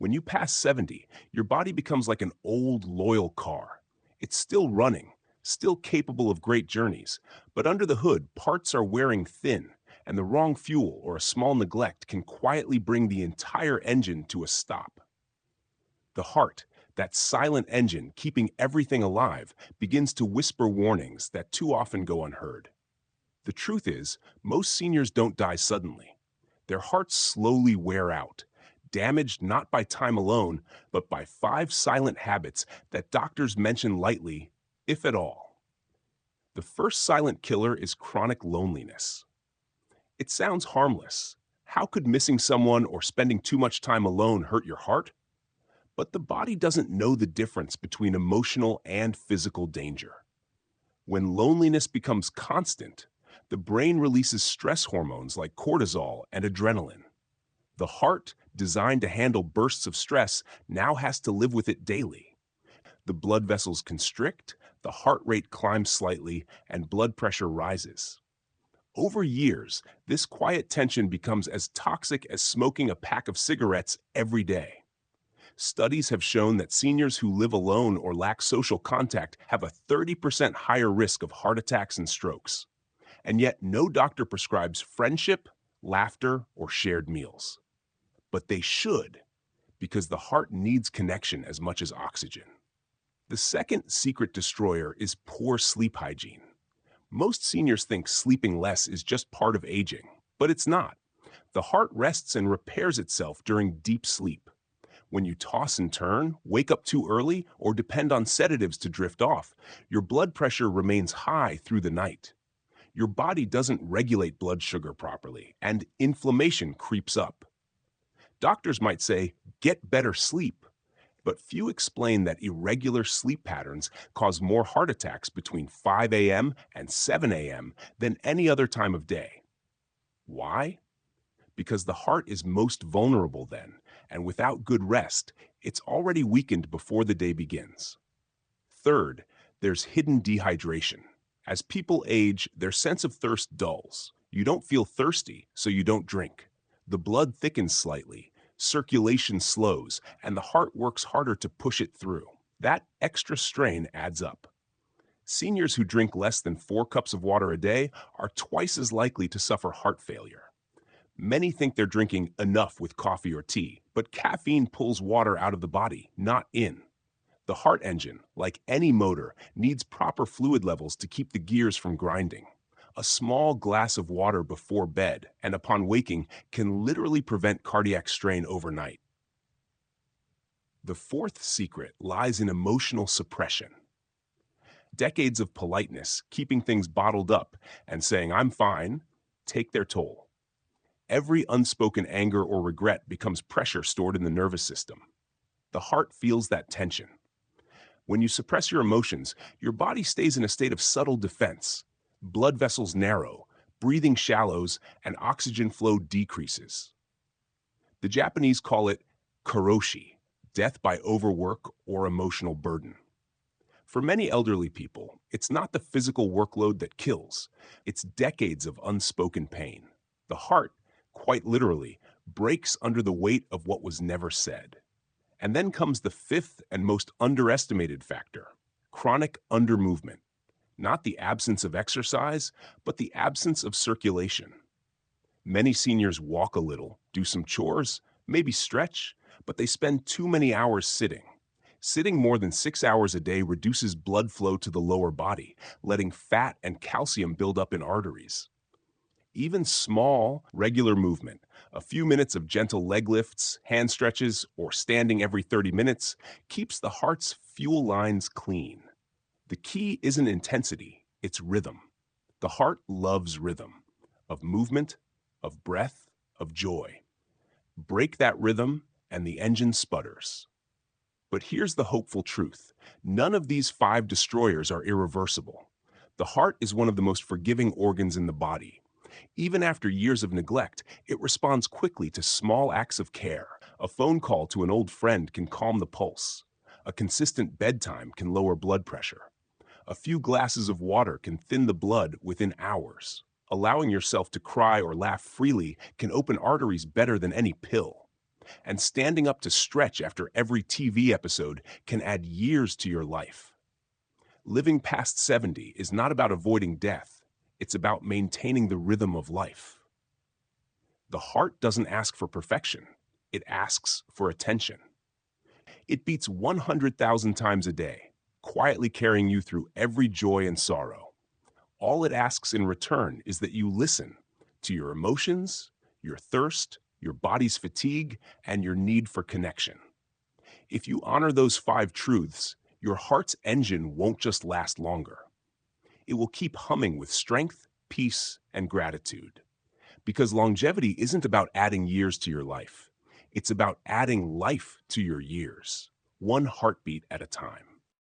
When you pass 70, your body becomes like an old, loyal car. It's still running, still capable of great journeys, but under the hood, parts are wearing thin, and the wrong fuel or a small neglect can quietly bring the entire engine to a stop. The heart, that silent engine keeping everything alive, begins to whisper warnings that too often go unheard. The truth is, most seniors don't die suddenly. Their hearts slowly wear out, damaged not by time alone, but by five silent habits that doctors mention lightly, if at all. The first silent killer is chronic loneliness. It sounds harmless. How could missing someone or spending too much time alone hurt your heart? But the body doesn't know the difference between emotional and physical danger. When loneliness becomes constant, the brain releases stress hormones like cortisol and adrenaline. The heart, designed to handle bursts of stress, now has to live with it daily. The blood vessels constrict, the heart rate climbs slightly, and blood pressure rises. Over years, this quiet tension becomes as toxic as smoking a pack of cigarettes every day. Studies have shown that seniors who live alone or lack social contact have a 30% higher risk of heart attacks and strokes. And yet, no doctor prescribes friendship, laughter, or shared meals. But they should, because the heart needs connection as much as oxygen. The second secret destroyer is poor sleep hygiene. Most seniors think sleeping less is just part of aging, but it's not. The heart rests and repairs itself during deep sleep. When you toss and turn, wake up too early, or depend on sedatives to drift off, your blood pressure remains high through the night. Your body doesn't regulate blood sugar properly, and inflammation creeps up. Doctors might say, get better sleep, but few explain that irregular sleep patterns cause more heart attacks between 5 a.m. and 7 a.m. than any other time of day. Why? Because the heart is most vulnerable then, and without good rest, it's already weakened before the day begins. Third, there's hidden dehydration. As people age, their sense of thirst dulls. You don't feel thirsty, so you don't drink. The blood thickens slightly, circulation slows, and the heart works harder to push it through. That extra strain adds up. Seniors who drink less than 4 cups of water a day are twice as likely to suffer heart failure. Many think they're drinking enough with coffee or tea, but caffeine pulls water out of the body, not in. The heart engine, like any motor, needs proper fluid levels to keep the gears from grinding. A small glass of water before bed and upon waking can literally prevent cardiac strain overnight. The fourth secret lies in emotional suppression. Decades of politeness, keeping things bottled up, and saying, I'm fine, take their toll. Every unspoken anger or regret becomes pressure stored in the nervous system. The heart feels that tension. When you suppress your emotions, your body stays in a state of subtle defense. Blood vessels narrow, breathing shallows, and oxygen flow decreases. The Japanese call it karoshi, death by overwork or emotional burden. For many elderly people, it's not the physical workload that kills, it's decades of unspoken pain. The heart, quite literally, breaks under the weight of what was never said. And then comes the fifth and most underestimated factor, chronic undermovement. Not the absence of exercise, but the absence of circulation. Many seniors walk a little, do some chores, maybe stretch, but they spend too many hours sitting. Sitting more than 6 hours a day reduces blood flow to the lower body, letting fat and calcium build up in arteries. Even small, regular movement, a few minutes of gentle leg lifts, hand stretches, or standing every 30 minutes, keeps the heart's fuel lines clean. The key isn't intensity, it's rhythm. The heart loves rhythm, of movement, of breath, of joy. Break that rhythm, and the engine sputters. But here's the hopeful truth. None of these five destroyers are irreversible. The heart is one of the most forgiving organs in the body. Even after years of neglect, it responds quickly to small acts of care. A phone call to an old friend can calm the pulse. A consistent bedtime can lower blood pressure. A few glasses of water can thin the blood within hours. Allowing yourself to cry or laugh freely can open arteries better than any pill. And standing up to stretch after every TV episode can add years to your life. Living past 70 is not about avoiding death, it's about maintaining the rhythm of life. The heart doesn't ask for perfection, it asks for attention. It beats 100,000 times a day, quietly carrying you through every joy and sorrow. All it asks in return is that you listen to your emotions, your thirst, your body's fatigue, and your need for connection. If you honor those five truths, your heart's engine won't just last longer. It will keep humming with strength, peace, and gratitude. Because longevity isn't about adding years to your life. It's about adding life to your years, one heartbeat at a time.